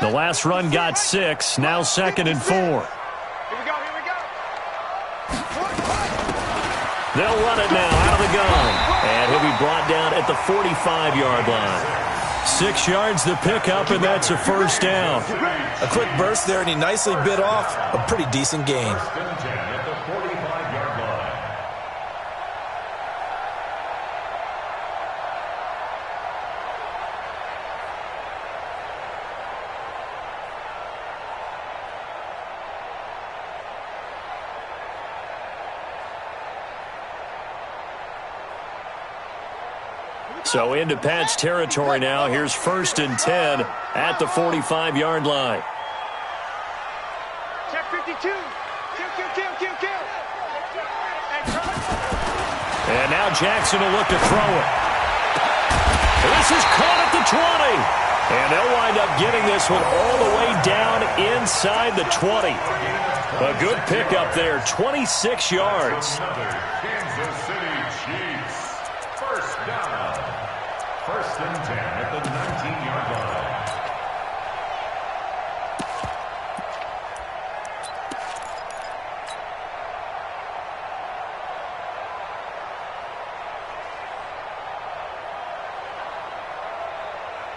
The last run got 6. Now 2nd and 4. Here we go. They'll run it now out of the gun. And he'll be brought down at the 45-yard line. 6 yards to pick up, and that's a first down. A quick burst there, and he nicely bit off a pretty decent gain. So into Pat's territory now. Here's 1st and 10 at the 45-yard line. Check 52. Kill. And now Jackson will look to throw it. This is caught at the 20. And they'll wind up getting this one all the way down inside the 20. A good pickup there, 26 yards. Kansas City Chiefs. First down. 1st and 10 at the 19-yard line.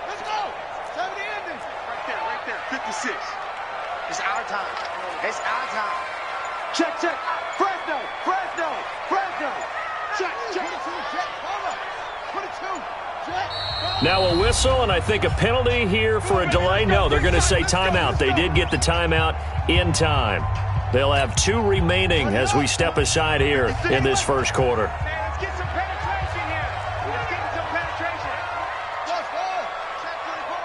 Let's go. 70 endings. Right there. 56. It's our time. Check. Fresno. Check. 22. Now a whistle, and I think a penalty here for a delay. No, they're going to say timeout. They did get the timeout in time. They'll have 2 remaining as we step aside here in this first quarter. Let's get some penetration here. Let's get some penetration. Let's go. Check 24.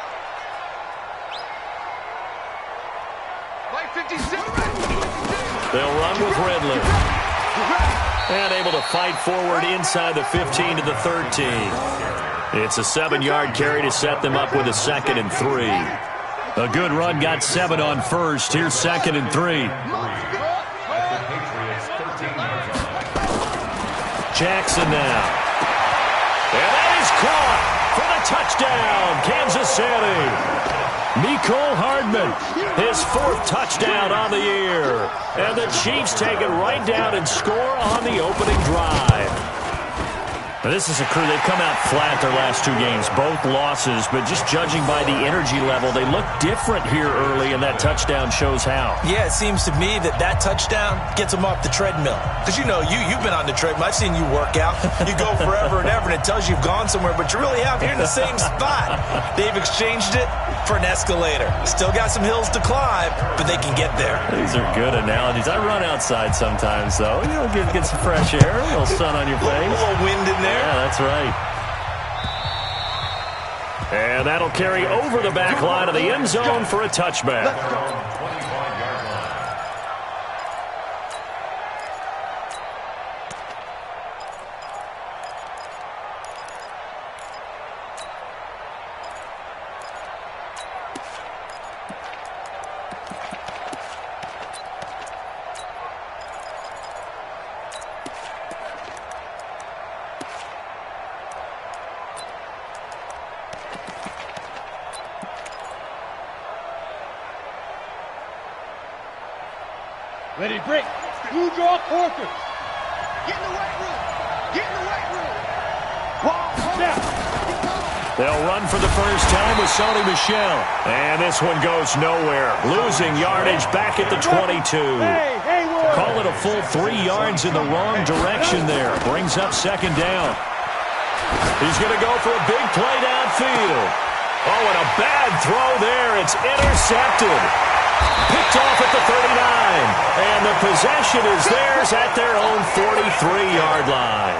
Right 56. They'll run with Ridley. And able to fight forward inside the 15 to the 13. It's a 7-yard carry to set them up with a 2nd and 3. A good run got 7 on 1st. Here's 2nd and 3. Jackson now. And that is caught for the touchdown, Kansas City. Mecole Hardman, his 4th touchdown on the year. And the Chiefs take it right down and score on the opening drive. Now this is a crew, they've come out flat their last 2 games, both losses, but just judging by the energy level, they look different here early, and that touchdown shows how. Yeah, it seems to me that touchdown gets them off the treadmill. Because, you've been on the treadmill. I've seen you work out. You go forever and ever, and it tells you you've gone somewhere, but you really have. You're in the same spot. They've exchanged it for an escalator. Still got some hills to climb, but they can get there. These are good analogies. I run outside sometimes, though. Get some fresh air, a little sun on your face. A little wind in there. Yeah, that's right. And that'll carry over the back line of the end zone for a touchback. Ready to break. Who draw quarters? Get in the weight room. Now. They'll run for the first time with Sony Michel. And this one goes nowhere. Losing yardage back at the 22. Call it a full 3 yards in the wrong direction there. Brings up 2nd down. He's going to go for a big play downfield. Oh, and a bad throw there. It's intercepted. Picked off at the 39. And the possession is theirs at their own 43-yard line.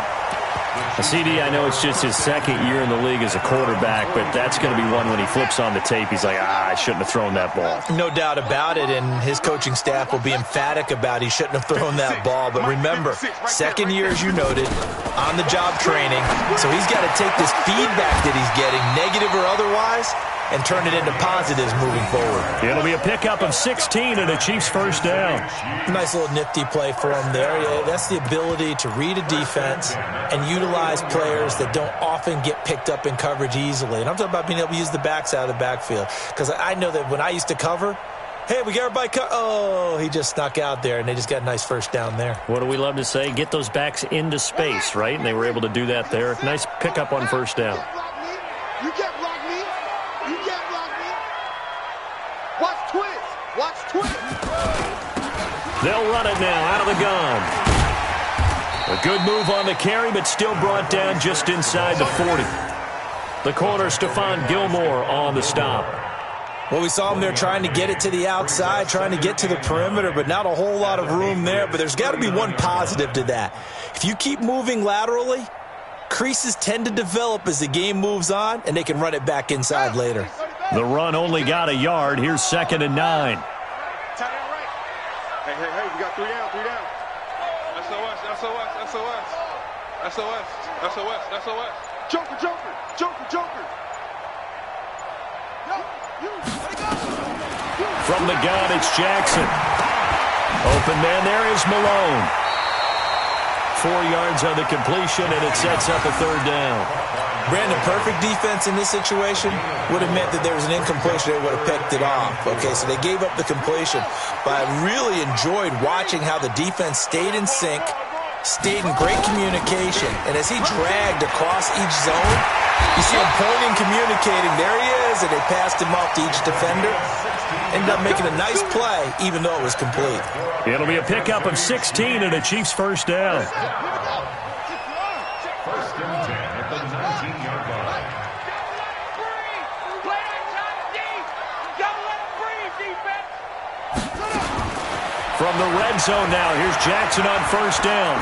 CD, I know it's just his 2nd year in the league as a quarterback, but that's going to be one when he flips on the tape, he's like, I shouldn't have thrown that ball. No doubt about it, and his coaching staff will be emphatic about he shouldn't have thrown that ball. But remember, 2nd year, as you noted, on-the-job training, so he's got to take this feedback that he's getting, negative or otherwise, and turn it into positives moving forward. It'll be a pickup of 16 and a Chiefs first down. Nice little nifty play for him there. Yeah, that's the ability to read a defense and utilize utilize players that don't often get picked up in coverage easily. And I'm talking about being able to use the backs out of the backfield. Because I know that when I used to cover, hey, we got everybody oh, he just snuck out there, and they just got a nice first down there. What do we love to say? Get those backs into space, right? And they were able to do that there. Nice pickup on first down. You can't block me. You can't block me. Watch twist. Watch twist. They'll run it now out of the gun. A good move on the carry, but still brought down just inside the 40. The corner, Stephon Gilmore, on the stop. Well, we saw him there trying to get it to the outside, trying to get to the perimeter, but not a whole lot of room there. But there's got to be one positive to that. If you keep moving laterally, creases tend to develop as the game moves on, and they can run it back inside later. The run only got a yard. Here's 2nd and 9. Tight end right. Hey, we got 3 down, 3 down. SOS, SOS, SOS. SOS, SOS, SOS. Joker, Joker, Joker, Joker. Yo, you, let it go. From the gun, it's Jackson. Open man there is Malone. 4 yards on the completion, and it sets up a 3rd down. Brandon, perfect defense in this situation would have meant that there was an incompletion. They would have picked it off. Okay, so they gave up the completion. But I really enjoyed watching how the defense stayed in sync, stayed in great communication. And as he dragged across each zone, you see him pointing, communicating. There he is, and they passed him off to each defender. Ended up making a nice play, even though it was complete. It'll be a pickup of 16 and a Chiefs first down. First and 10 at the 19-yard line. Play that shot deep. Don't let it breathe, defense. From the red zone now, here's Jackson on first down.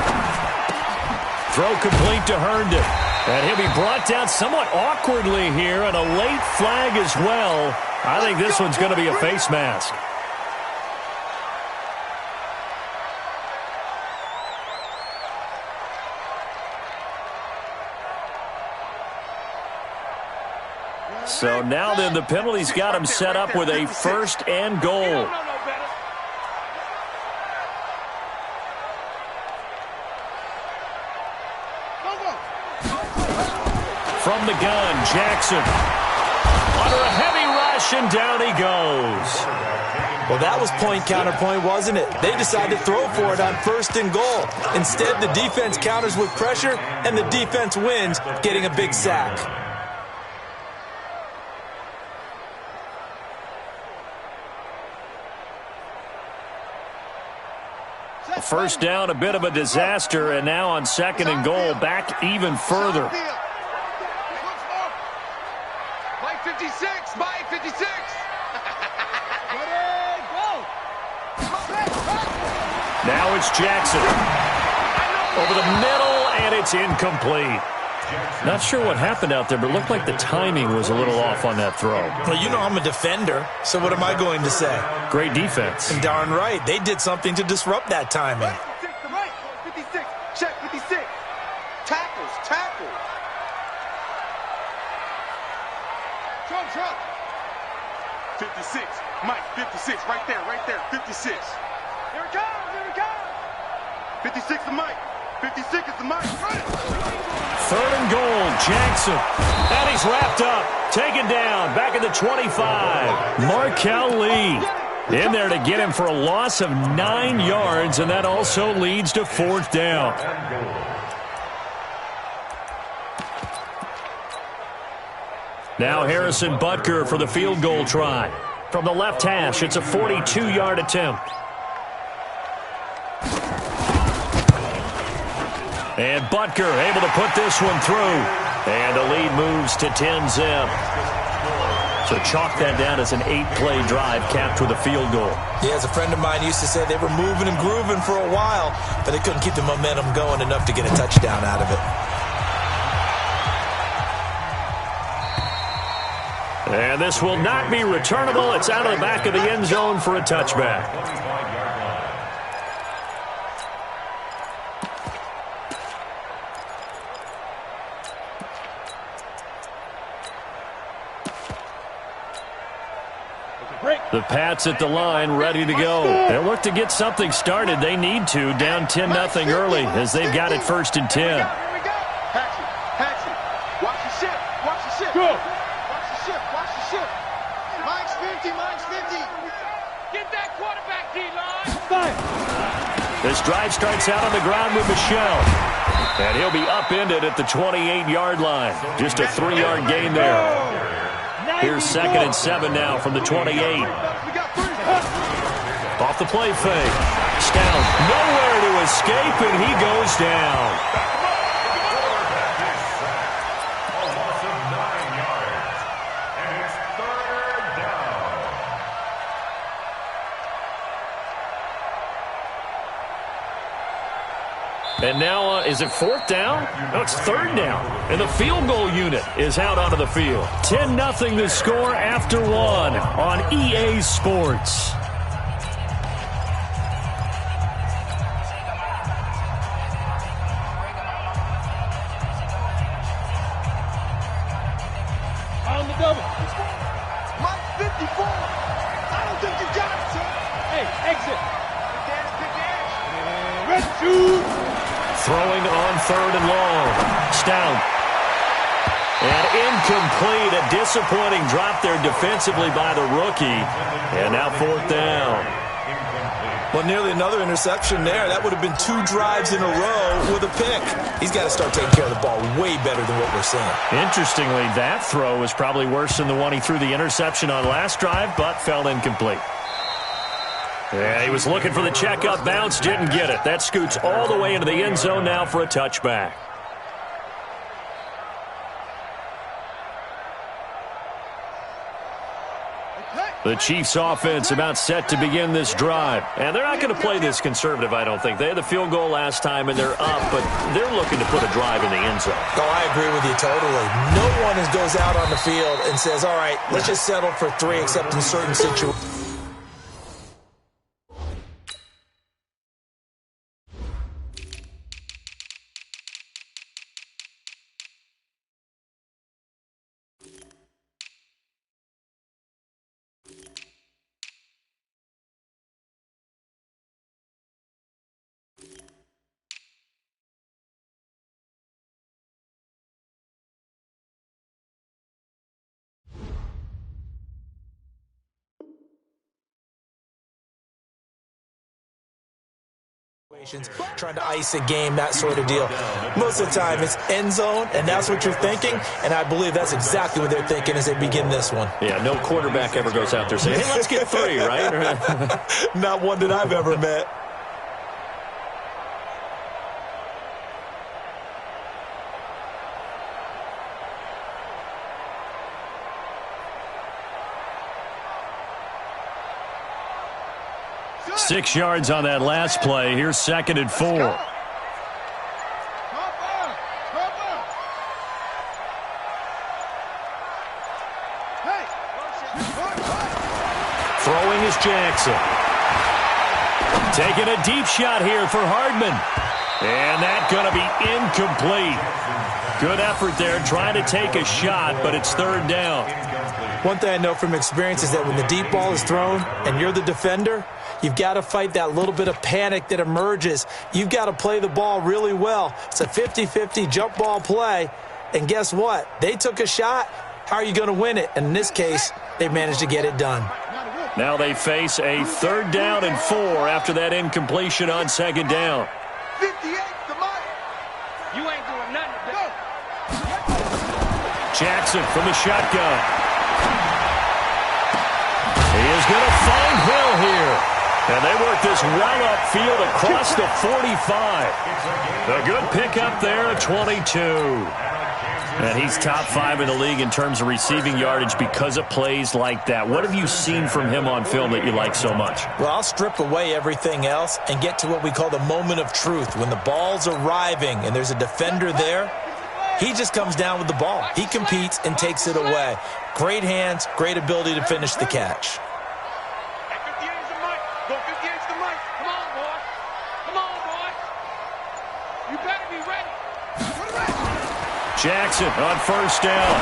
Throw complete to Herndon. And he'll be brought down somewhat awkwardly here, and a late flag as well. I think this one's going to be a face mask. So now then, the penalty's got him set up with a 1st and goal. From the gun, Jackson. Under a heavy rush, and down he goes. Well, that was point counterpoint, wasn't it? They decided to throw for it on 1st and goal. Instead, the defense counters with pressure, and the defense wins, getting a big sack. First down, a bit of a disaster, and now on 2nd and goal, back even further. Mike 56, Mike 56. Now it's Jackson. Over the middle, and it's incomplete. Not sure what happened out there, but it looked like the timing was a little off on that throw. Well, you know I'm a defender, so what am I going to say? Great defense. And darn right, they did something to disrupt that timing. 56, check 56. Tackles, tackles. Trump. 56, Mike, 56, right there, 56. Here it comes. 56 to Mike. 56 is the Mike. Run it. 3rd and goal, Jackson. And he's wrapped up. Taken down. Back at the 25. Markel Lee in there to get him for a loss of 9 yards, and that also leads to 4th down. Now Harrison Butker for the field goal try. From the left hash, it's a 42-yard attempt. And Butker able to put this one through. And the lead moves to 10-zip. So chalk that down as an 8-play drive capped with a field goal. Yeah, as a friend of mine used to say, they were moving and grooving for a while, but they couldn't keep the momentum going enough to get a touchdown out of it. And this will not be returnable. It's out of the back of the end zone for a touchback. The Pats at the line, ready to go. They'll look to get something started. They need to, down 10-0 early, as they've got it 1st and 10. Here we go. Go. Watch the ship. Watch the ship. Mike's 50. Mike's 50. Get that quarterback, D-line. Fire. This drive starts out on the ground with Michelle. And he'll be upended at the 28-yard line. Just a 3-yard gain there. Here's 2nd and 7 now from the 28. Off the play fake. Stout nowhere to escape, and he goes down. A loss of 9 yards. And it's 3rd down. And now, is it 4th down? No, it's 3rd down. And the field goal unit is out onto the field. 10-0 the score after 1 on EA Sports. On the double. Mike 54. I don't think you got it, sir. Hey, exit. Big dash. And red shoes. Throwing on 3rd and long. Stout. And incomplete. A disappointing drop there defensively by the rookie. And now 4th down. Well, nearly another interception there. That would have been 2 drives in a row with a pick. He's got to start taking care of the ball way better than what we're seeing. Interestingly, that throw was probably worse than the one he threw the interception on last drive, but fell incomplete. Yeah, he was looking for the checkup bounce, didn't get it. That scoots all the way into the end zone now for a touchback. The Chiefs' offense about set to begin this drive. And they're not going to play this conservative, I don't think. They had the field goal last time, and they're up, but they're looking to put a drive in the end zone. Oh, I agree with you totally. No one goes out on the field and says, all right, let's just settle for 3 except in certain situations. Trying to ice a game, that sort of deal. Most of the time, it's end zone, and that's what you're thinking, and I believe that's exactly what they're thinking as they begin this one. Yeah, no quarterback ever goes out there saying, hey, let's get 3, right? Not one that I've ever met. Good. 6 yards on that last play. Here's 2nd and 4. Throwing is Jackson. Taking a deep shot here for Hardman. And that's going to be incomplete. Good effort there trying to take a shot, but it's 3rd down. One thing I know from experience is that when the deep ball is thrown and you're the defender, you've got to fight that little bit of panic that emerges. You've got to play the ball really well. It's a 50-50 jump ball play. And guess what? They took a shot. How are you going to win it? And in this case, they managed to get it done. Now they face a 3rd down and 4 after that incompletion on 2nd down. 58 to Mike. You ain't doing nothing today. Jackson from the shotgun. He is going to find Hill here. And they work this well upfield across the 45. A good pickup there at 22. And he's top 5 in the league in terms of receiving yardage because of plays like that. What have you seen from him on film that you like so much? Well, I'll strip away everything else and get to what we call the moment of truth. When the ball's arriving and there's a defender there, he just comes down with the ball. He competes and takes it away. Great hands, great ability to finish the catch. Go 58's the Mike. Come on, boy. Come on, boy. You better be ready. Jackson on 1st down.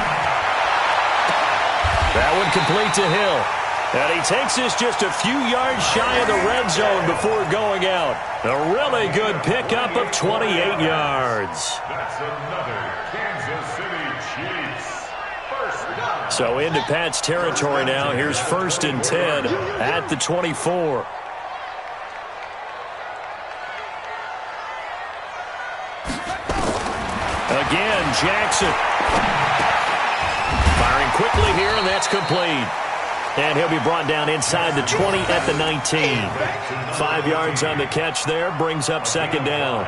That one complete to Hill. And he takes this just a few yards shy of the red zone before going out. A really good pickup of 28 yards. That's another Kansas City Chiefs. 1st So into Pat's territory now. Here's 1st and 10 at the 24. Again, Jackson. Firing quickly here, and that's complete. And he'll be brought down inside the 20 at the 19. 5 yards on the catch there, brings up 2nd down.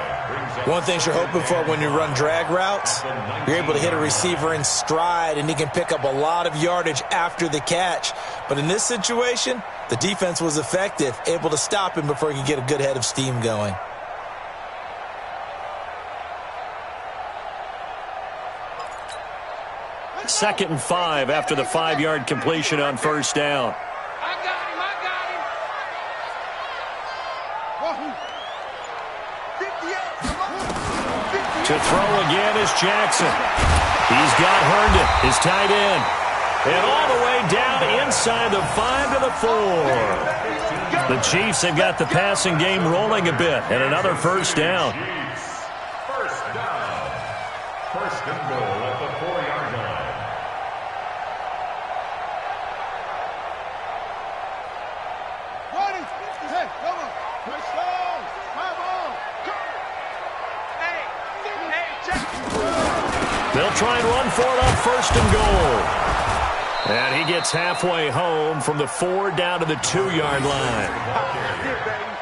One thing you're hoping for when you run drag routes, you're able to hit a receiver in stride, and he can pick up a lot of yardage after the catch. But in this situation, the defense was effective, able to stop him before he could get a good head of steam going. Second and 5 after the 5-yard completion on 1st down. I got him. To throw again is Jackson. He's got Herndon, his tight end. And all the way down inside the 5 to the 4. The Chiefs have got the passing game rolling a bit. And another 1st down. First down. 1st and goal at the 4-yard line. Hey, come on. Touchdown. My ball. Hey, Jack. They'll try and run for it on 1st and goal. And he gets halfway home from the 4 down to the 2-yard line.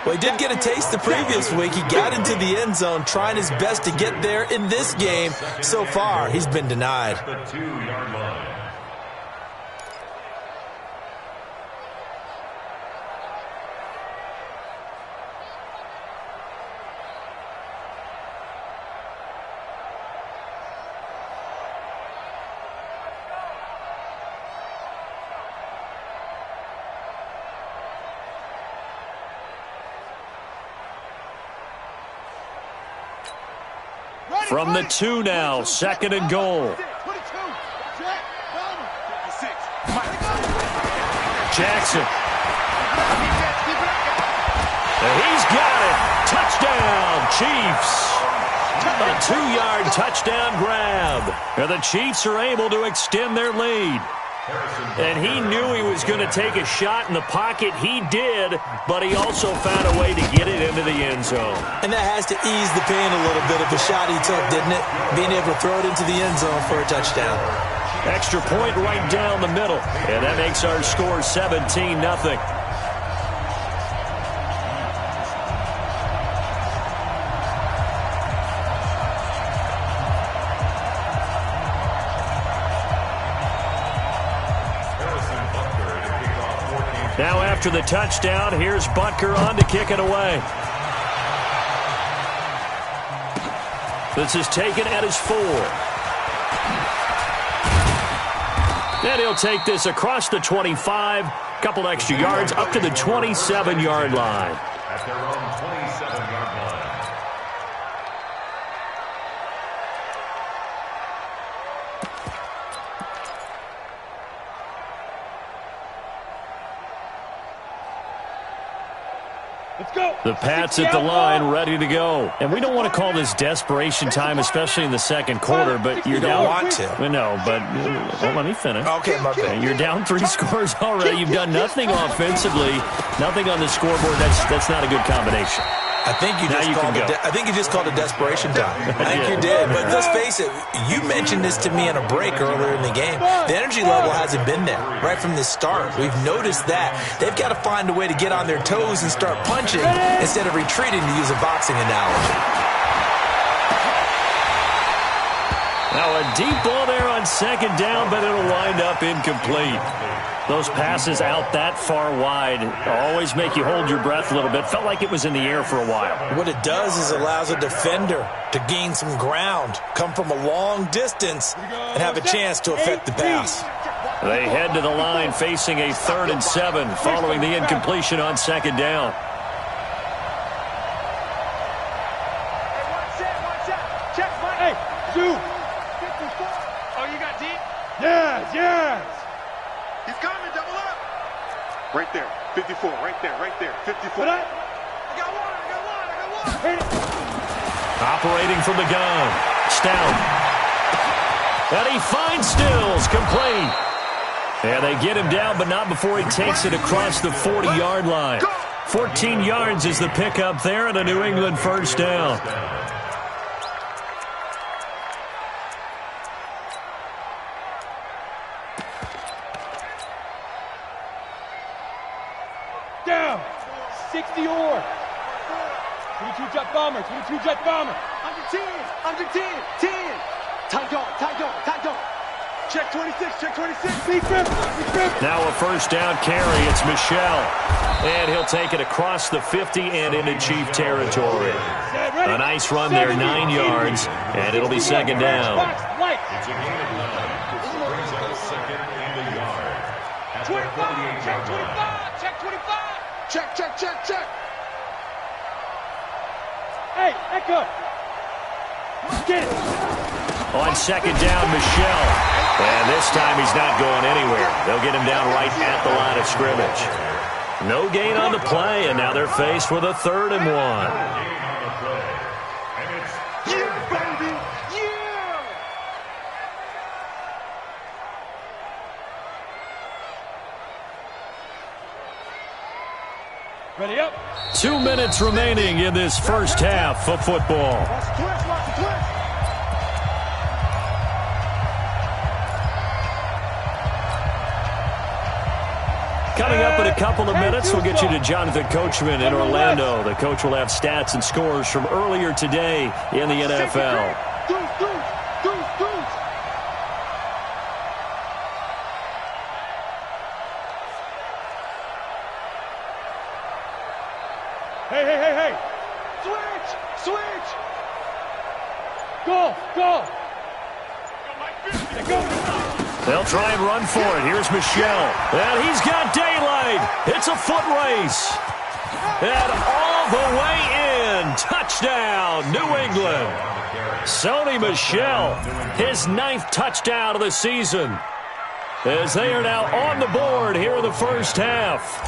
Well, he did get a taste the previous week. He got into the end zone trying his best to get there in this game. So far, he's been denied. The 2-yard line. From the 2 now, 2nd and goal. Jackson. And he's got it. Touchdown, Chiefs. A 2-yard touchdown grab. And the Chiefs are able to extend their lead. And he knew he was going to take a shot in the pocket. He did, but he also found a way to get it into the end zone. And that has to ease the pain a little bit of the shot he took, didn't it? Being able to throw it into the end zone for a touchdown. Extra point right down the middle. And that makes our score 17-0. Now after the touchdown, here's Butker on to kick it away. This is taken at his 4. And he'll take this across the 25, couple extra yards up to the 27-yard line. At their own 27-yard line. Let's go. The Pats at the line, ready to go. And we don't want to call this desperation time, especially in the second quarter, but you're down. Don't want to. No, but well, let me finish. Okay, my bad. You're down 3 scores already. You've done nothing offensively, nothing on the scoreboard. That's not a good combination. I think you just called it desperation time. I think you did. But let's face it, you mentioned this to me in a break earlier in the game. The energy level hasn't been there right from the start. We've noticed that. They've got to find a way to get on their toes and start punching instead of retreating, to use a boxing analogy. Now a deep ball there on 2nd down, but it'll wind up incomplete. Those passes out that far wide always make you hold your breath a little bit. Felt like it was in the air for a while. What it does is allows a defender to gain some ground, come from a long distance, and have a chance to affect the pass. They head to the line facing a 3rd and 7 following the incompletion on 2nd down. Hey, Zoo. Oh, you got deep? Yes, yes. He's coming, double up. Right there, 54, right there, 54. What? I got one. Hit it. Operating from the gun. Stout. And he finds Stills, complete. And they get him down, but not before he takes it across the 40-yard line. 14 yards is the pickup there, and a New England first down. Down. 60 or. 22 jet bomber. 22 jet bomber. Under 10. Under 10. 10. Tight dog. Tight dog. Tight dog. Check 26. Check 26. Be crippled. Now a first down carry. It's Michelle. And he'll take it across the 50 and into Chief territory. A nice run there, 9 yards, and it'll be second down. It's a gain of 9. This brings up second and a yard. At the 48-yard line. Check 25. Check, check, check, check. Hey, Echo. Get it. On second down, Michelle. And this time he's not going anywhere. They'll get him down right at the line of scrimmage. No gain on the play, and now they're faced with a 3rd and 1. Yeah, baby. Yeah. Ready up. 2 minutes remaining in this first half of football. Watch the twist. Watch the twist. Coming up in a couple of minutes, we'll get you to Jonathan Coachman in Orlando. The coach will have stats and scores from earlier today in the NFL. Deuce, deuce, deuce, deuce. Hey, hey, hey, hey. Switch, switch. Go, go. Go. They'll try and run for it. Here's Michelle. And he's got daylight. It's a foot race. And all the way in. Touchdown, New England. Sony Michel, his 9th touchdown of the season. As they are now on the board here in the first half.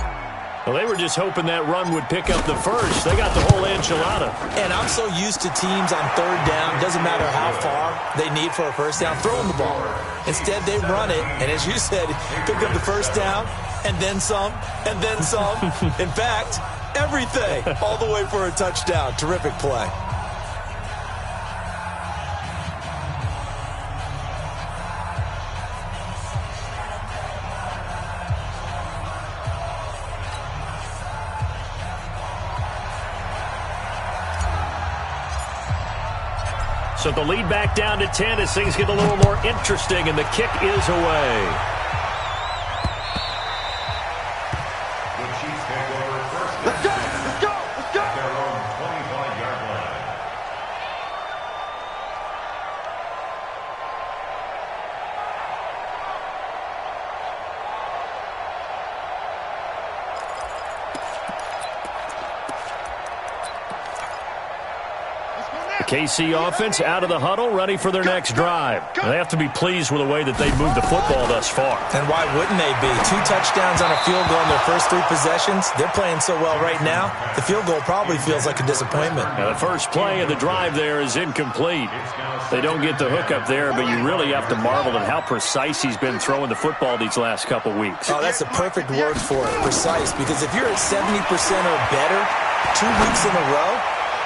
Well, they were just hoping that run would pick up the first. They got the whole enchilada. And I'm so used to teams on 3rd down, doesn't matter how far they need for a first down, throwing the ball. Instead, they run it, and as you said, pick up the first down, and then some, and then some. In fact, everything, all the way for a touchdown. Terrific play. So the lead back down to 10 as things get a little more interesting, and the kick is away. The Chiefs take over first. Let's go, let's go, let's go. At their own 25-yard line. KC offense out of the huddle, ready for their next drive. They have to be pleased with the way that they've moved the football thus far. And why wouldn't they be? 2 touchdowns on a field goal in their first 3 possessions. They're playing so well right now, the field goal probably feels like a disappointment. Now the first play of the drive there is incomplete. They don't get the hook up there, but you really have to marvel at how precise he's been throwing the football these last couple weeks. Oh, that's the perfect word for it, precise, because if you're at 70% or better 2 weeks in a row,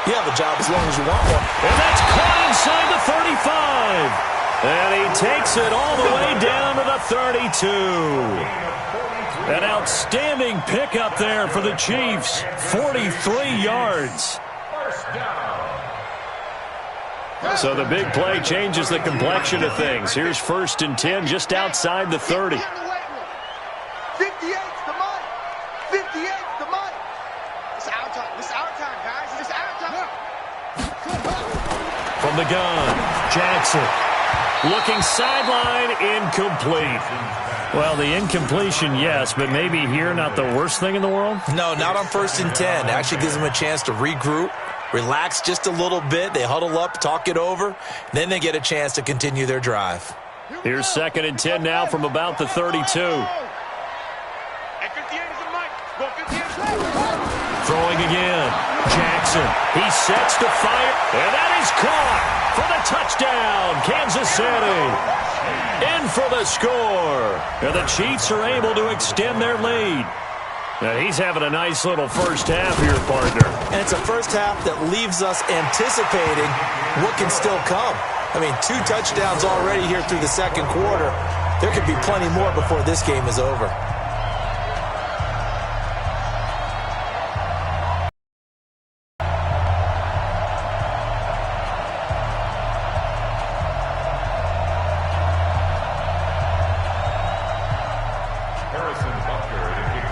you have a job as long as you want one. And that's caught inside the 35. And he takes it all the way down to the 32. An outstanding pickup there for the Chiefs. 43 yards. So the big play changes the complexion of things. Here's 1st and 10 just outside the 30. 58's the money. 58's the money. It's our time. It's our time, guys. It's our time. From the gun, Jackson. Looking sideline, incomplete. Well, the incompletion, yes, but maybe here not the worst thing in the world? No, not on 1st and 10. Actually gives them a chance to regroup, relax just a little bit. They huddle up, talk it over. Then they get a chance to continue their drive. Here's 2nd and 10 now from about the 32. At 58 is the mic. Go 58. Throwing again. Jackson. Robinson. He sets to fire, and that is caught for the touchdown, Kansas City. In for the score. And the Chiefs are able to extend their lead. And he's having a nice little first half here, partner. And it's a first half that leaves us anticipating what can still come. I mean, 2 touchdowns already here through the second quarter. There could be plenty more before this game is over.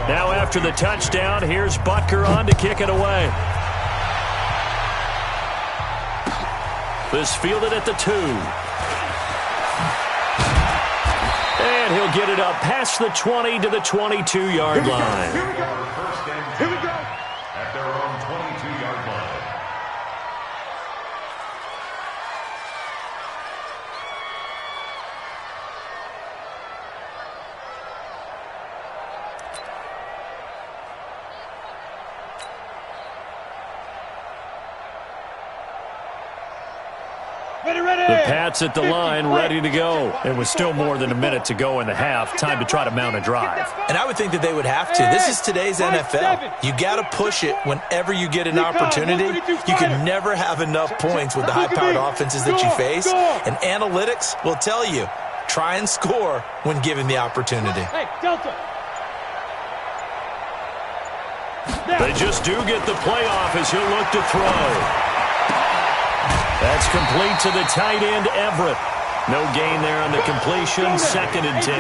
Now after the touchdown, here's Butker on to kick it away. This fielded at the 2. And he'll get it up past the 20 to the 22-yard line. Here we go. Here we go. At their own 22-yard line. The Pats at the line, ready to go. It was still more than a minute to go in the half. Time to try to mount a drive. And I would think that they would have to. This is today's NFL. You got to push it whenever you get an opportunity. You can never have enough points with the high-powered offenses that you face. And analytics will tell you, try and score when given the opportunity. Hey, Delta. They just do get the playoff as he'll look to throw. That's complete to the tight end, Everett. No gain there on the completion, 2nd and 10.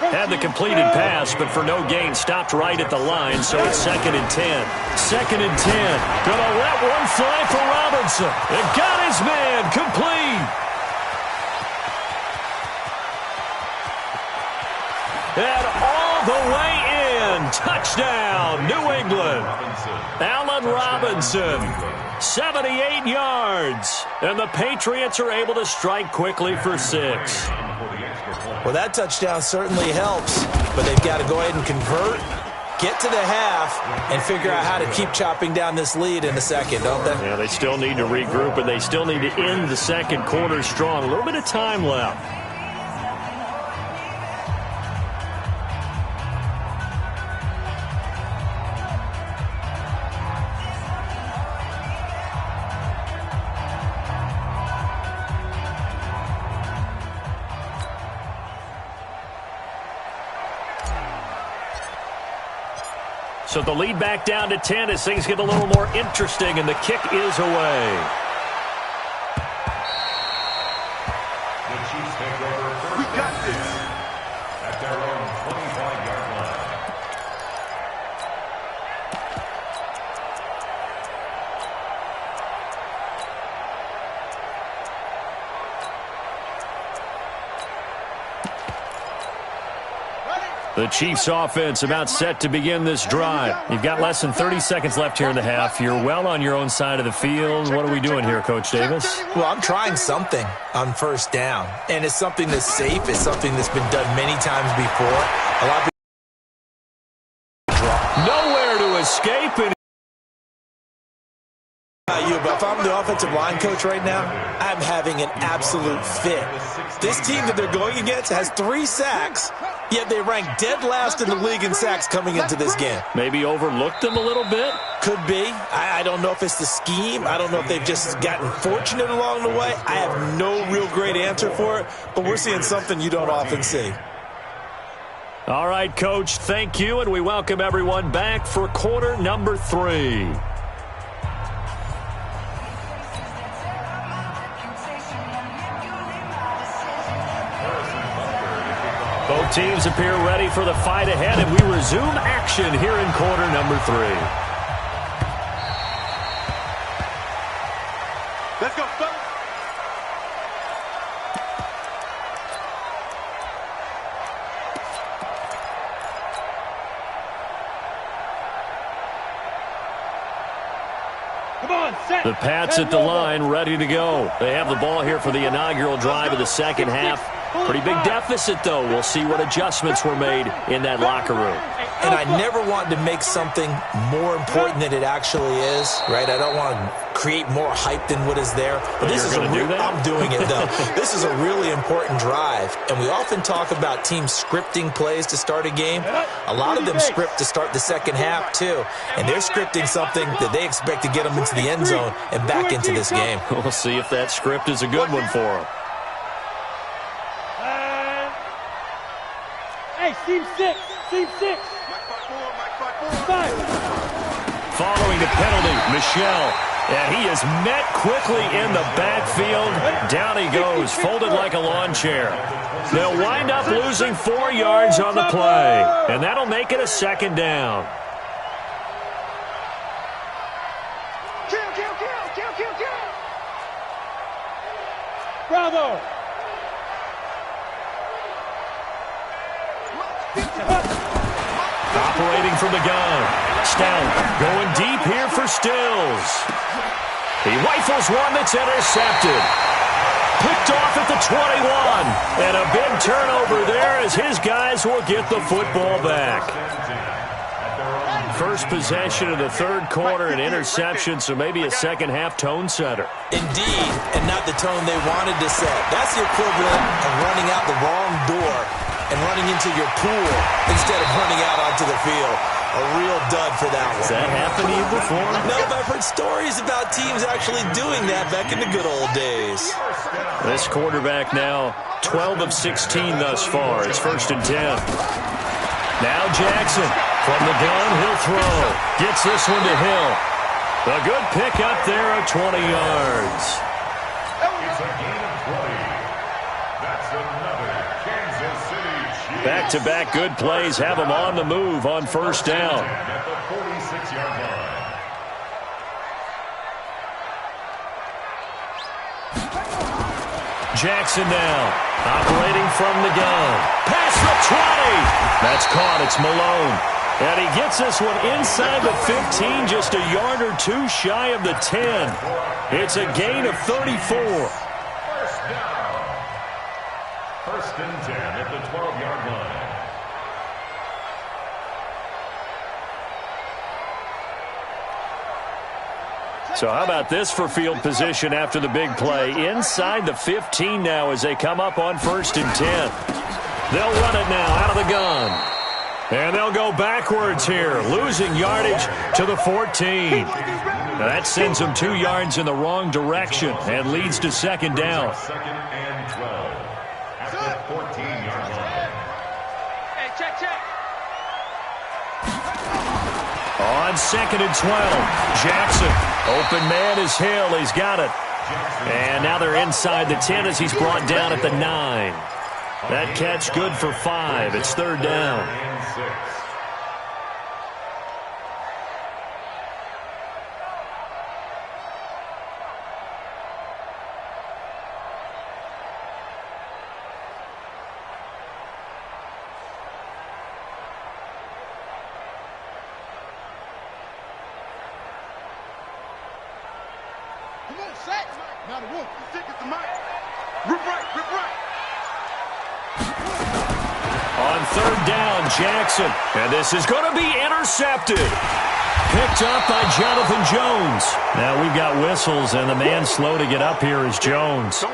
Had the completed pass, but for no gain, stopped right at the line, so it's 2nd and 10. 2nd and 10. Gonna let one fly for Robinson. And got his man complete. And all the way in. Touchdown, New England. Allen Robinson. 78 yards. And the Patriots are able to strike quickly for 6. Well, that touchdown certainly helps, but they've got to go ahead and convert, get to the half, and figure out how to keep chopping down this lead in the second, don't they? Yeah, they still need to regroup, and they still need to end the second quarter strong. A little bit of time left. So the lead back down to 10 as things get a little more interesting, and the kick is away. The Chiefs take over first. We got this. At their own 25-yard line. The Chiefs offense about set to begin this drive. You've got less than 30 seconds left here in the half. You're well on your own side of the field. What are we doing here, Coach Davis? Well, I'm trying something on first down, and it's something that's safe. It's something that's been done many times before. A lot of people nowhere to escape. And but if I'm the offensive line coach right now, I'm having an absolute fit. This team that they're going against has 3 sacks, yet they rank dead last in the league in sacks coming into this game. maybe overlooked them a little bit. Could be. I don't know if it's the scheme. I don't know if they've just gotten fortunate along the way. I have no real great answer for it, but we're seeing something you don't often see. All right, Coach, thank you, and we welcome everyone back for quarter number 3. Both teams appear ready for the fight ahead, and we resume action here in quarter number 3. Let's go, fellas. Come on, set. The Pats at the line, ready to go. They have the ball here for the inaugural drive of the second half. Pretty big deficit, though. We'll see what adjustments were made in that locker room. And I never want to make something more important than it actually is, right? I don't want to create more hype than what is there. But this is I'm doing it, though. This is a really important drive. And we often talk about teams scripting plays to start a game. A lot of them script to start the second half, too. And they're scripting something that they expect to get them into the end zone and back into this game. We'll see if that script is a good one for them. Hey, team 6. Team 6. Following the penalty, Michel. And he is met quickly in the backfield. Down he goes, folded like a lawn chair. They'll wind up losing 4 yards on the play. And that'll make it a second down. Kill. Bravo. Operating from the gun. Stout going deep here for Stills. He rifles one that's intercepted. Picked off at the 21. And a big turnover there as his guys will get the football back. First possession of the third quarter, an interception, so maybe a second-half tone setter. Indeed, and not the tone they wanted to set. That's the equivalent of running out the wrong door and running into your pool instead of running out onto the field. A real dud for that one. Has that happened to you before? No, but I've heard stories about teams actually doing that back in the good old days. This quarterback now 12 of 16 thus far. It's 1st and 10. Now Jackson from the gun, he'll throw. Gets this one to Hill. A good pick up there at 20 yards. It's a gain of 20. That's another Kansas City Chiefs. Back-to-back good plays have them on the move on 1st down. At the 46-yard line. Jackson now, operating from the gun. Pass for 20. That's caught. It's Malone. And he gets this one inside the 15, just a yard or two shy of the 10. It's a gain of 34. First down. 1st and 10 at the 12-yard line. So how about this for field position after the big play? Inside the 15 now as they come up on 1st and 10. They'll run it now out of the gun. And they'll go backwards here, losing yardage to the 14. Now that sends them 2 yards in the wrong direction and leads to 2nd down. 2nd and 12 at the 14-yard line. Hey, check. On 2nd and 12, Jackson. Open man is Hill. He's got it. And now they're inside the 10 as he's brought down at the 9. That catch good for 5. It's 3rd down. And 6. Come on, Sack. Now the wolf. Stick it to Mike. Rip right. On 3rd down, Jackson. And this is going to be intercepted. Picked up by Jonathan Jones. Now we've got whistles, and the man slow to get up here is Jones.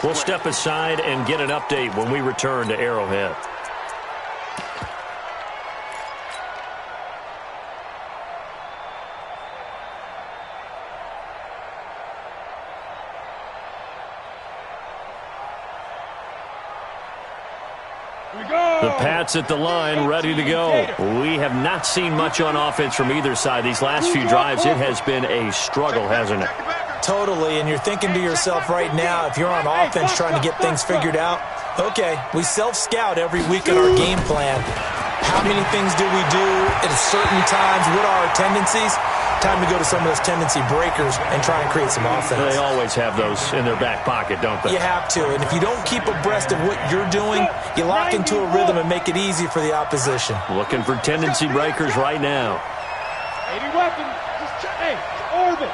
We'll step aside and get an update when we return to Arrowhead. The Pats at the line, ready to go. We have not seen much on offense from either side. These last few drives, it has been a struggle, hasn't it? Totally, and you're thinking to yourself right now, if you're on offense trying to get things figured out, okay, we self-scout every week in our game plan. How many things do we do at certain times? What are our tendencies? Time to go to some of those tendency breakers and try and create some offense. They always have those in their back pocket, don't they? You have to, and if you don't keep abreast of what you're doing, you lock into a rhythm and make it easy for the opposition. Looking for tendency breakers right now. 80 weapons. Hey, orbit.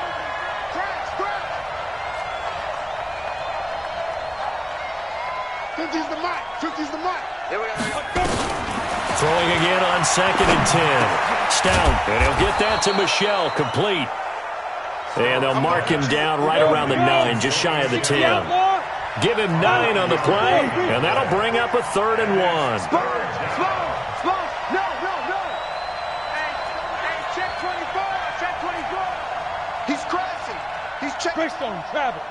50's the mark. 50's the mark. Here we go. Throwing again on 2nd and 10. Stout, and he'll get that to Michel, complete. And they'll mark him down right around the 9, just shy of the 10. Give him 9 on the play, and that'll bring up a 3rd and 1. Slow. No. Hey, check 24. Check 24. He's crashing. He's checking. Bristone, travel.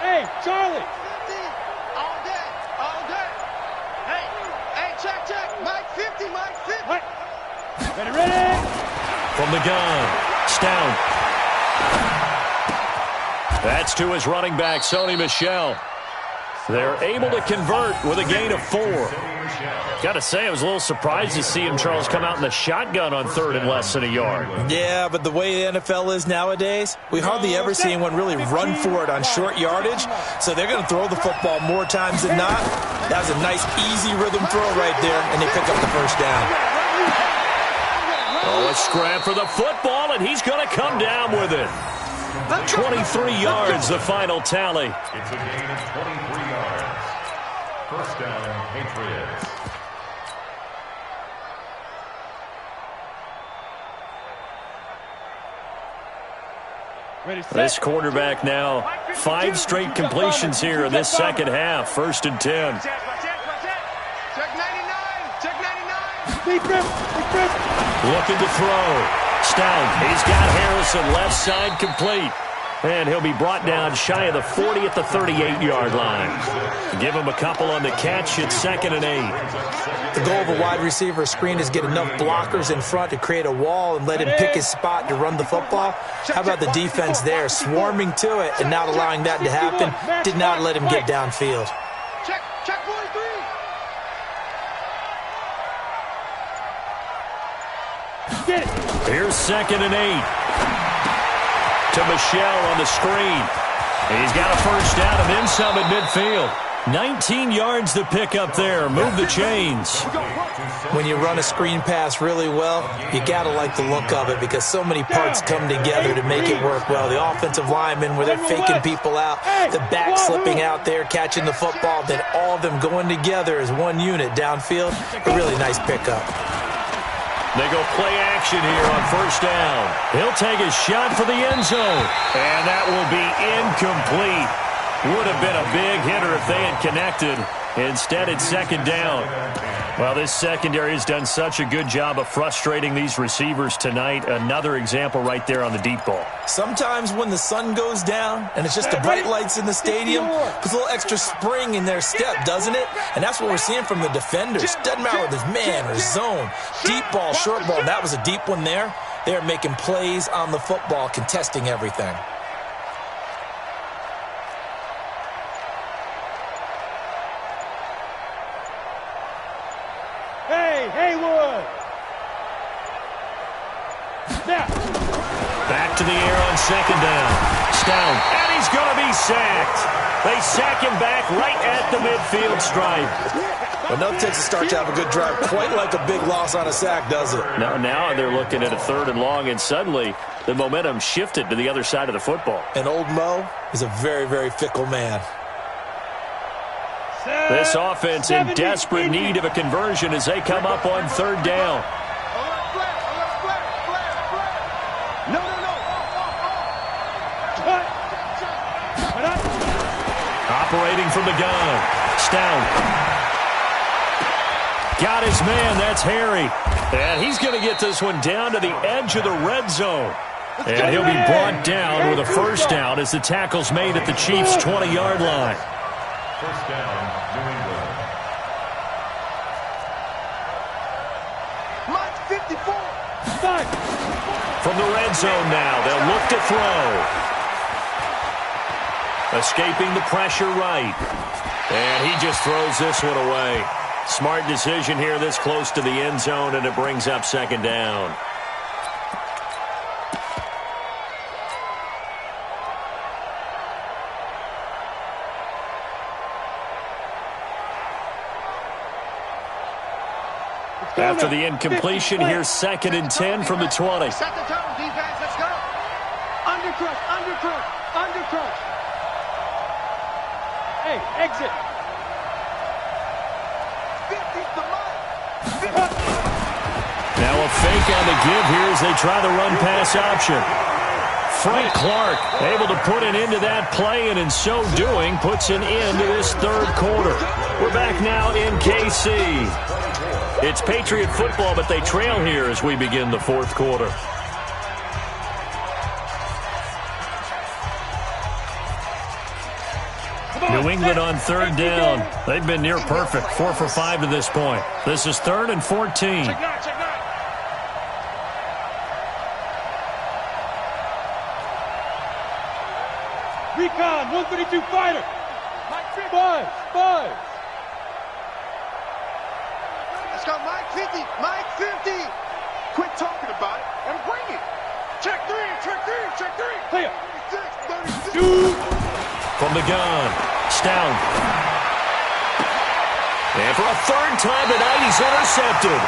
Hey, Charlie. All day. Hey, check. Mike 50. Right. Ready. From the gun, Stout. That's to his running back, Sony Michel. They're able to convert with a gain of 4. Got to say, I was a little surprised to see him, Charles, come out in the shotgun on 3rd and less than a yard. Yeah, but the way the NFL is nowadays, we hardly ever see anyone really run for it on short yardage, so they're going to throw the football more times than not. That was a nice, easy rhythm throw right there, and they pick up the first down. Oh, a scrap for the football, and he's going to come down with it. 23 yards, the final tally. It's a gain of 23 yards. First down, Patriots. This quarterback now, 5 straight completions here in this second half. 1st and 10. Check 99. Check 99. Deep grip. Looking to throw. Stout. He's got Harrison left side complete. And he'll be brought down shy of the 40 at the 38-yard line. Give him a couple on the catch. It's 2nd and 8. The goal of a wide receiver screen is get enough blockers in front to create a wall and let him pick his spot to run the football. How about the defense there, swarming to it and not allowing that to happen? Did not let him get downfield. Check 43. Get it. Here's 2nd and 8. To Michel on the screen. He's got a first down and then some at midfield. 19 yards to pick up there. Move the chains. When you run a screen pass really well, you got to like the look of it because so many parts come together to make it work well. The offensive linemen, where they're faking people out, the back slipping out there, catching the football, then all of them going together as one unit downfield. A really nice pickup. They go play action here on first down. He'll take a shot for the end zone. And that will be incomplete. Would have been a big hitter if they had connected. Instead, it's 2nd down. Well, this secondary has done such a good job of frustrating these receivers tonight. Another example right there on the deep ball. Sometimes when the sun goes down and it's just the bright lights in the stadium, puts a little extra spring in their step, doesn't it? And that's what we're seeing from the defenders. Doesn't matter whether it's man or zone. Deep ball, short ball. That was a deep one there. They're making plays on the football, contesting everything. Haywood. Snap. Back to the air on 2nd down. Stout. And he's going to be sacked. They sack him back right at the midfield stripe. But no takes a start to have a good drive. Quite like a big loss on a sack, does it? Now they're looking at a 3rd and long, and suddenly the momentum shifted to the other side of the football. And old Mo is a very, very fickle man. This offense in desperate need of a conversion as they come up on 3rd down. No. Operating from the gun. Stout. Got his man. That's Harry. And he's going to get this one down to the edge of the red zone. And he'll be brought down with a first down as the tackle's made at the Chiefs' 20-yard line. First down, New England. Mike 54. From the red zone now, they'll look to throw. Escaping the pressure right. And he just throws this one away. Smart decision here this close to the end zone, and it brings up 2nd down. After the incompletion, here's 2nd and 10 from the 20. Set the tone, defense. Let's go. Undercrush. Under crush. Hey, exit. 50's the mark. Now a fake on the give here as they try the run-pass option. Frank Clark able to put an end to that play, and in so doing puts an end to this third quarter. We're back now in KC. It's Patriot football, but they trail here as we begin the fourth quarter. New England on third down. They've been near perfect, 4 for 5 to this point. This is 3rd and 14. Check nine, check nine. Recon, 132 fighter. Five. Let's go, Mike 50. Mike 50. Quit talking about it and bring it. Check three. Clear. 36. From the gun, Stout. And for a third time tonight, he's intercepted.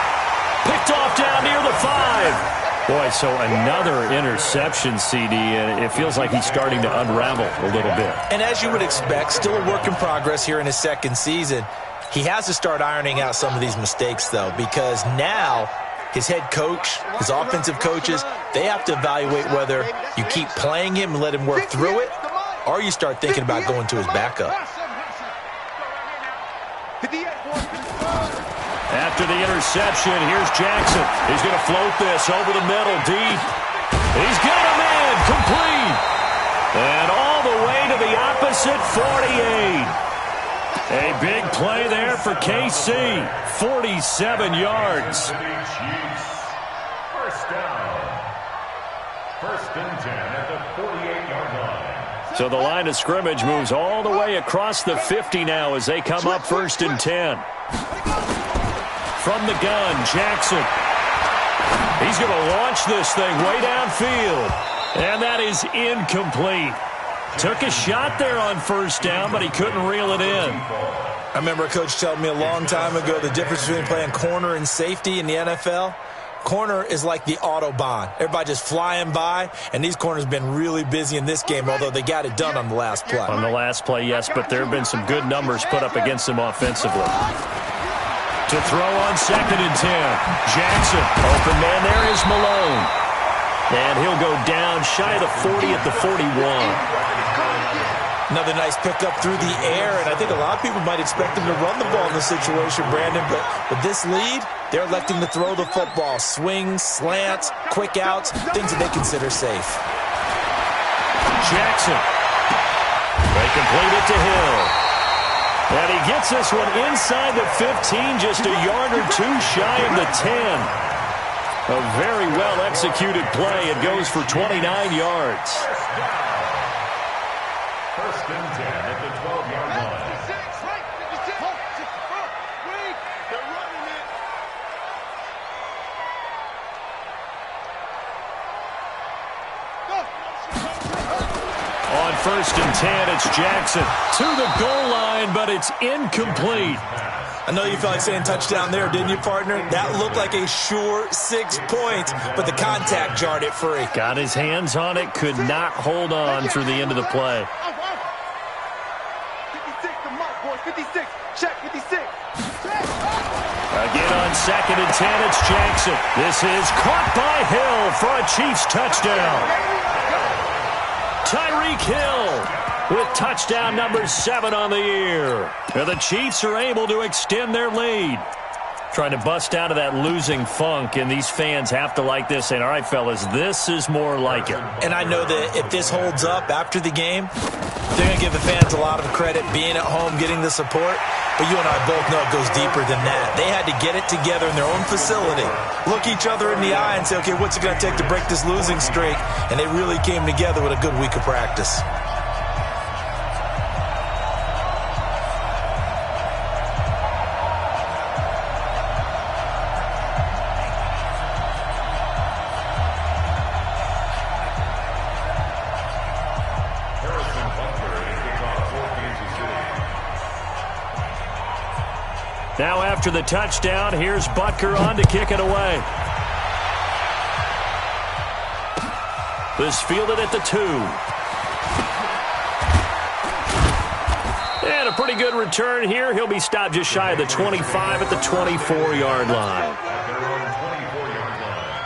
Picked off down near the 5. Boy, so another interception, CD, and it feels like he's starting to unravel a little bit. And as you would expect, still a work in progress here in his second season. He has to start ironing out some of these mistakes, though, because now his head coach, his offensive coaches, they have to evaluate whether you keep playing him and let him work through it, or you start thinking about going to his backup. After the interception, here's Jackson. He's going to float this over the middle, deep. He's got a man, complete. And all the way to the opposite 48. A big play there for KC. 47 yards. First down. 1st and 10 at the 48-yard line. So the line of scrimmage moves all the way across the 50 now as they come up 1st and 10. From the gun, Jackson. He's going to launch this thing way downfield. And that is incomplete. Took a shot there on 1st down, but he couldn't reel it in. I remember a coach telling me a long time ago the difference between playing corner and safety in the NFL. Corner is like the Autobahn. Everybody just flying by, and these corners have been really busy in this game, although they got it done on the last play. On the last play, yes, but there have been some good numbers put up against them offensively. To throw on 2nd and 10. Jackson. Open man there is Malone. And he'll go down shy of the 40 at the 41. Another nice pickup through the air, and I think a lot of people might expect him to run the ball in this situation, Brandon, but with this lead, they're electing to throw the football. Swings, slants, quick outs, things that they consider safe. Jackson. They complete it to Hill. And he gets this one inside the 15, just a yard or two shy of the 10. A very well-executed play. It goes for 29 yards. 1st and 10 at the 12-yard line. They're running it. On 1st and 10, it's Jackson to the goal line, but it's incomplete. I know you felt like saying touchdown there, didn't you, partner? That looked like a sure 6 points, but the contact jarred it free. Got his hands on it, could not hold on through the end of the play. 56, the mark, boys. 56. Check, 56. Again on 2nd and 10, it's Jackson. This is caught by Hill for a Chiefs touchdown. Tyreek Hill with touchdown number 7 on the year. And the Chiefs are able to extend their lead. Trying to bust out of that losing funk, and these fans have to like this, saying, all right, fellas, this is more like it. And I know that if this holds up after the game, they're going to give the fans a lot of credit, being at home, getting the support. But you and I both know it goes deeper than that. They had to get it together in their own facility, look each other in the eye and say, okay, what's it going to take to break this losing streak? And they really came together with a good week of practice. Now after the touchdown, here's Butker on to kick it away. This fielded at the 2. And a pretty good return here. He'll be stopped just shy of the 25 at the 24-yard line. At their own 24-yard line.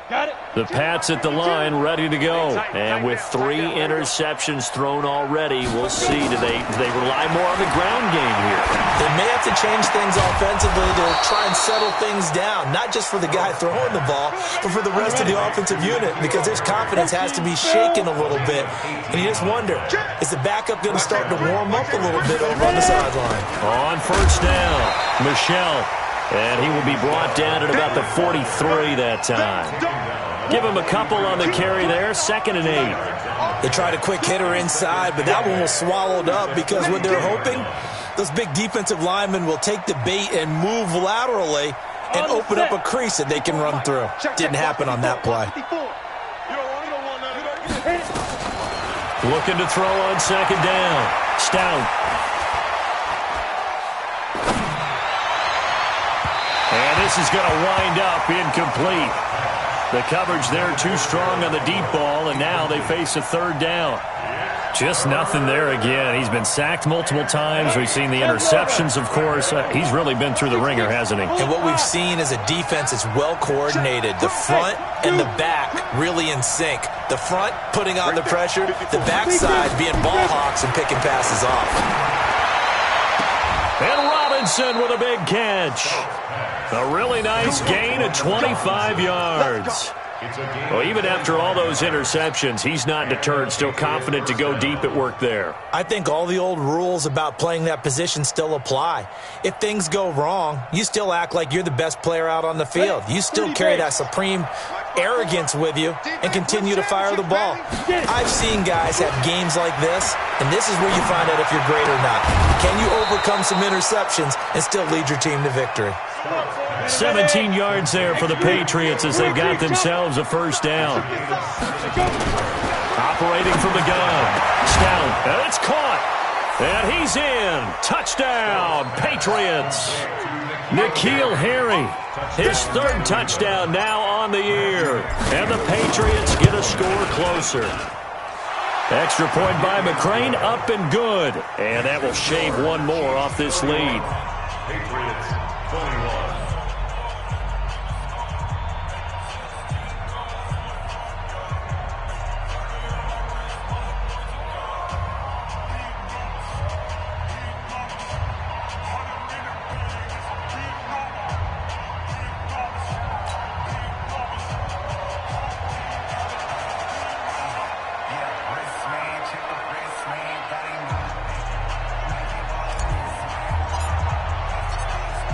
Got it. The Pats at the line, ready to go. And with 3 interceptions thrown already, we'll see. Do they rely more on the ground game here? They may have to change things offensively to try and settle things down, not just for the guy throwing the ball, but for the rest of the offensive unit, because his confidence has to be shaken a little bit. And you just wonder, is the backup going to start to warm up a little bit over on the sideline? On first down, Michel. And he will be brought down at about the 43 that time. Give him a couple on the carry there, 2nd and 8. They tried a quick hitter inside, but that one was swallowed up because what they're hoping, those big defensive linemen will take the bait and move laterally and open up a crease that they can run through. Didn't happen on that play. Looking to throw on 2nd down. Stout. And this is going to wind up incomplete. The coverage there too strong on the deep ball, and now they face a 3rd down. Just nothing there again. He's been sacked multiple times. We've seen the interceptions, of course. He's really been through the ringer, hasn't he? And what we've seen is a defense that's well coordinated. The front and the back really in sync. The front putting on the pressure, the backside being ball hawks and picking passes off. And Robinson with a big catch. A really nice gain of 25 yards. Well, even after all those interceptions, he's not deterred, still confident to go deep at work there. I think all the old rules about playing that position still apply. If things go wrong, you still act like you're the best player out on the field. You still carry that supreme arrogance with you and continue to fire the ball. I've seen guys have games like this, and this is where you find out if you're great or not. Can you overcome some interceptions and still lead your team to victory? 17 yards there for the Patriots as they've got themselves a 1st down. Operating from the gun. Stout. And it's caught. And he's in. Touchdown, Patriots. N'Keal Harry, his 3rd touchdown now on the year. And the Patriots get a score closer. Extra point by McCrane, up and good. And that will shave one more off this lead. Patriots 21.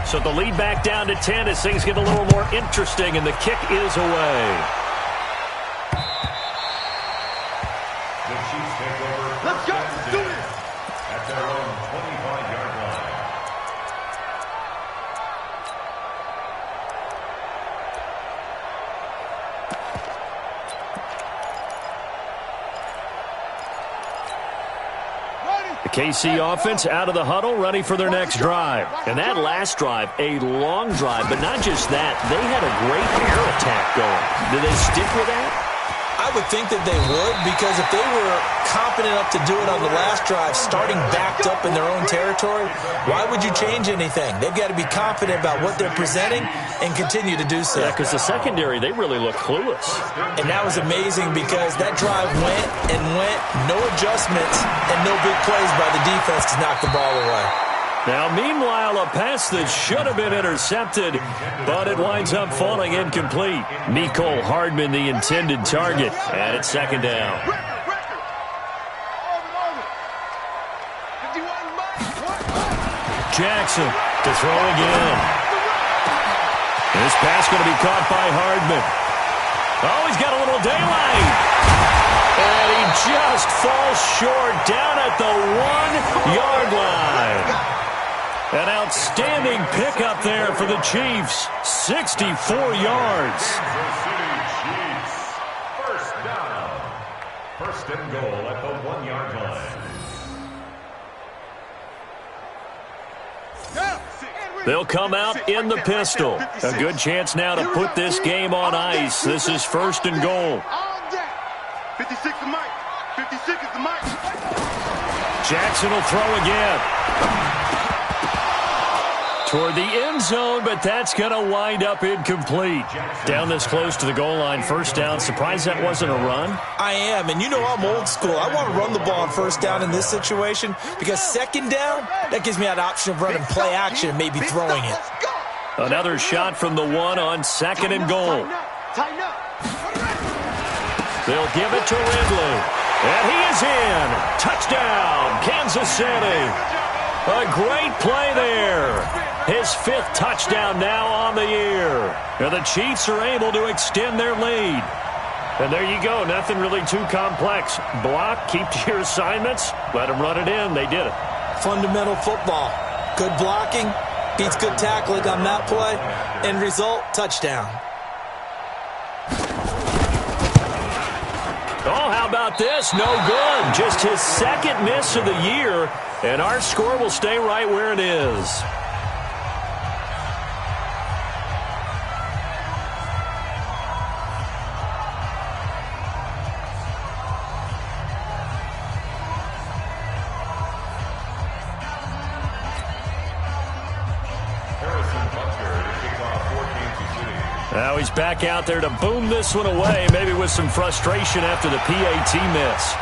So the lead back down to 10 as things get a little more interesting, and the kick is away. The Chiefs take over. Let's go. Do it. At their own 25-yard line. The KC offense out of the huddle, ready for their next drive. And that last drive, a long drive, but not just that. They had a great air attack going. Do they stick with that? I would think that they would, because if they were confident enough to do it on the last drive, starting backed up in their own territory, why would you change anything? They've got to be confident about what they're presenting and continue to do so. Yeah, because the secondary, they really look clueless. And that was amazing because that drive went and went, no adjustments, and no big plays by the defense to knock the ball away. Now, meanwhile, a pass that should have been intercepted, but it winds up falling incomplete. Mecole Hardman, the intended target, and it's 2nd down. Jackson to throw again. This pass going to be caught by Hardman. Oh, he's got a little daylight. And he just falls short down at the 1-yard line. An outstanding pickup there for the Chiefs. 64 yards. Kansas City Chiefs. First down. First and goal at the 1-yard line. They'll come out in the pistol. A good chance now to put this game on ice. This is first and goal. 56 is Mike. 56 is the Mike. Jackson will throw again. Toward the end zone, but that's going to wind up incomplete. Down this close to the goal line, first down. Surprised that wasn't a run? I am, and you know I'm old school. I want to run the ball on first down in this situation because second down, that gives me that option of running play action and maybe throwing it. Another shot from the one on second and goal. Tighten up. They'll give it to Ridley. And he is in. Touchdown, Kansas City. A great play there. His 5th touchdown now on the year. And the Chiefs are able to extend their lead. And there you go. Nothing really too complex. Block, keep to your assignments, let them run it in. They did it. Fundamental football. Good blocking beats good tackling on that play. End result, touchdown. Oh, how about this? No good. Just his 2nd miss of the year. And our score will stay right where it is. Now he's back out there to boom this one away, maybe with some frustration after the PAT miss.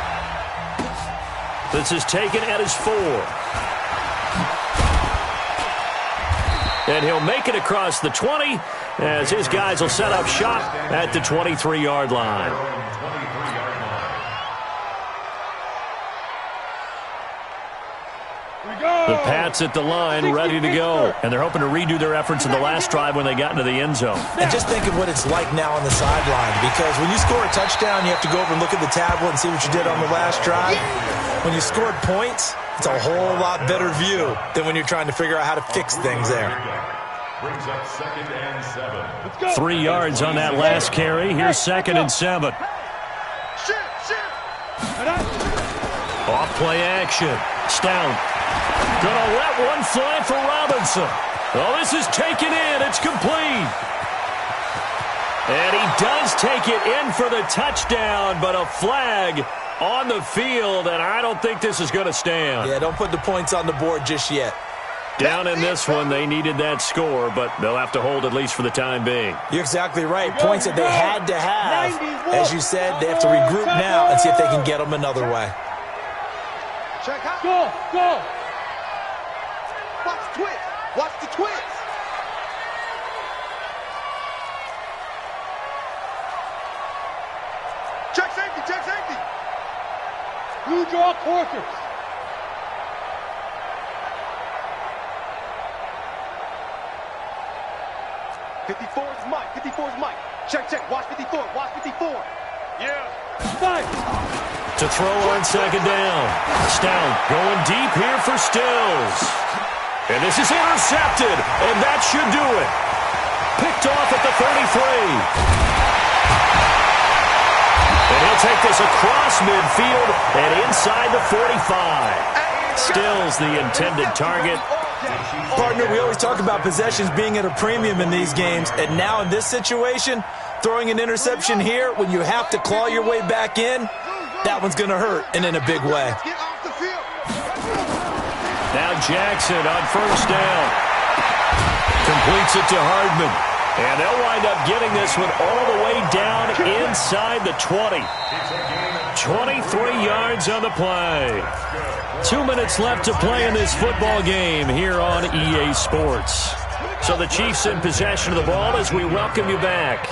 This is taken at his 4. And he'll make it across the 20 as his guys will set up shop at the 23-yard line. The Pats at the line, ready to go. And they're hoping to redo their efforts in the last drive when they got into the end zone. And just think of what it's like now on the sideline, because when you score a touchdown, you have to go over and look at the tablet and see what you did on the last drive. When you scored points, it's a whole lot better view than when you're trying to figure out how to fix things there. Brings up 2nd and 7. 3 yards on that last carry. Here's 2nd and 7. Off play action. Stout. Gonna let one fly for Robinson. Oh, this is taken in. It's complete. And he does take it in for the touchdown, but a flag on the field, and I don't think this is going to stand. Yeah, don't put the points on the board just yet. Down in this one, they needed that score, but they'll have to hold at least for the time being. You're exactly right. Points that they had to have. As you said, they have to regroup now and see if they can get them another way. Check out. Go. Watch the twist. Watch the twist. Check safety. Check safety. You draw quarters. Mike. 54 is Mike. Check. Watch 54. Watch 54. Yeah. Fight. To throw on second down. Stout going deep here for Stills. And this is intercepted, and that should do it. Picked off at the 33. And he'll take this across midfield and inside the 45. Stills the intended target. Partner, we always talk about possessions being at a premium in these games, and now in this situation, throwing an interception here when you have to claw your way back in, that one's going to hurt, and in a big way. Now Jackson on first down. Completes it to Hardman. And they'll wind up getting this one all the way down inside the 20. 23 yards on the play. 2 minutes left to play in this football game here on EA Sports. So the Chiefs in possession of the ball as we welcome you back.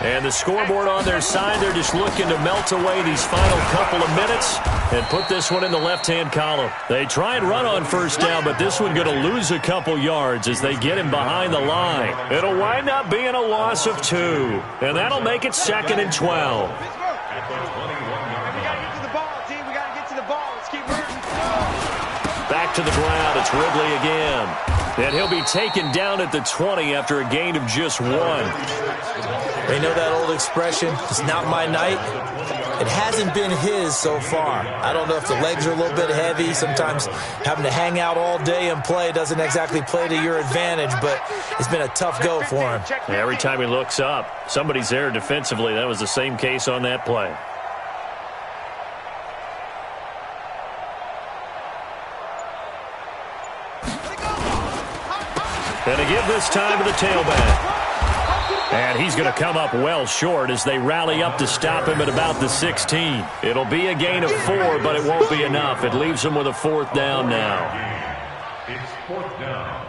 And the scoreboard on their side, they're just looking to melt away these final couple of minutes and put this one in the left-hand column. They try and run on first down, but this one going to lose a couple yards as they get him behind the line. It'll wind up being a loss of 2, and that'll make it 2nd and 12. Back to the ground, it's Ridley again. And he'll be taken down at the 20 after a gain of just 1. They know that old expression, it's not my night. It hasn't been his so far. I don't know if the legs are a little bit heavy. Sometimes having to hang out all day and play doesn't exactly play to your advantage, but it's been a tough go for him. Every time he looks up, somebody's there defensively. That was the same case on that play. And to give this time to the tailback. And he's going to come up well short as they rally up to stop him at about the 16. It'll be a gain of 4, but it won't be enough. It leaves him with a 4th down now. It's 4th down.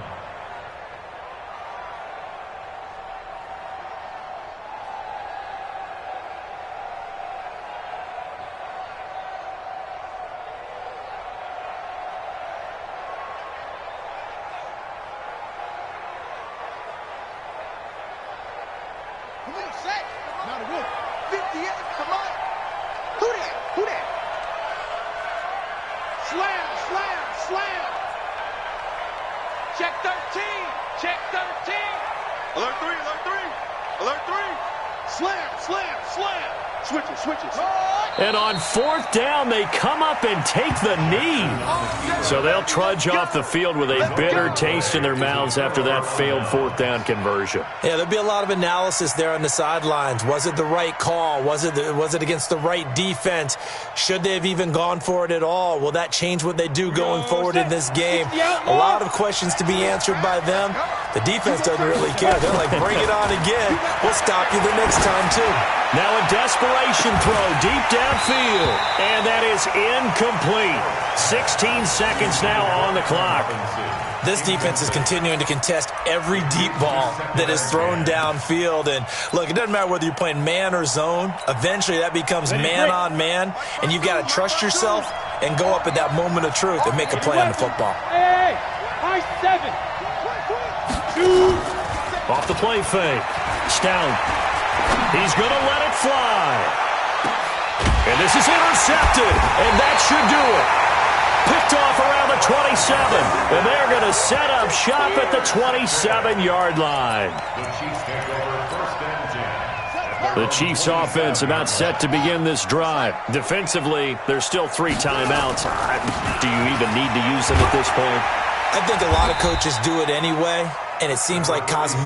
Not a good. 58, come on. Who that? Who that? Slam, slam, slam. Check 13. Check 13. Alert 3, alert 3. Alert 3. Slam, slam, slam. Switches, switches. And on 4th down, they come up and take the knee. So they'll trudge off the field with a bitter taste in their mouths after that failed 4th down conversion. Yeah, there'll be a lot of analysis there on the sidelines. Was it the right call? Was it against the right defense? Should they have even gone for it at all? Will that change what they do going forward in this game? A lot of questions to be answered by them. The defense doesn't really care. They're like, bring it on again. We'll stop you the next time, too. Now a desperation throw deep downfield. And that is incomplete. 16 seconds now on the clock. This defense is continuing to contest every deep ball that is thrown downfield. And, look, it doesn't matter whether you're playing man or zone. Eventually that becomes man on man. And you've got to trust yourself and go up at that moment of truth and make a play on the football. Hey, high 7. Off the play fake. Stout. He's going to let it fly. And this is intercepted. And that should do it. Picked off around the 27. And they're going to set up shop at the 27-yard line. The Chiefs offense about set to begin this drive. Defensively, there's still 3 timeouts. Do you even need to use them at this point? I think a lot of coaches do it anyway, and it seems like cosmetic.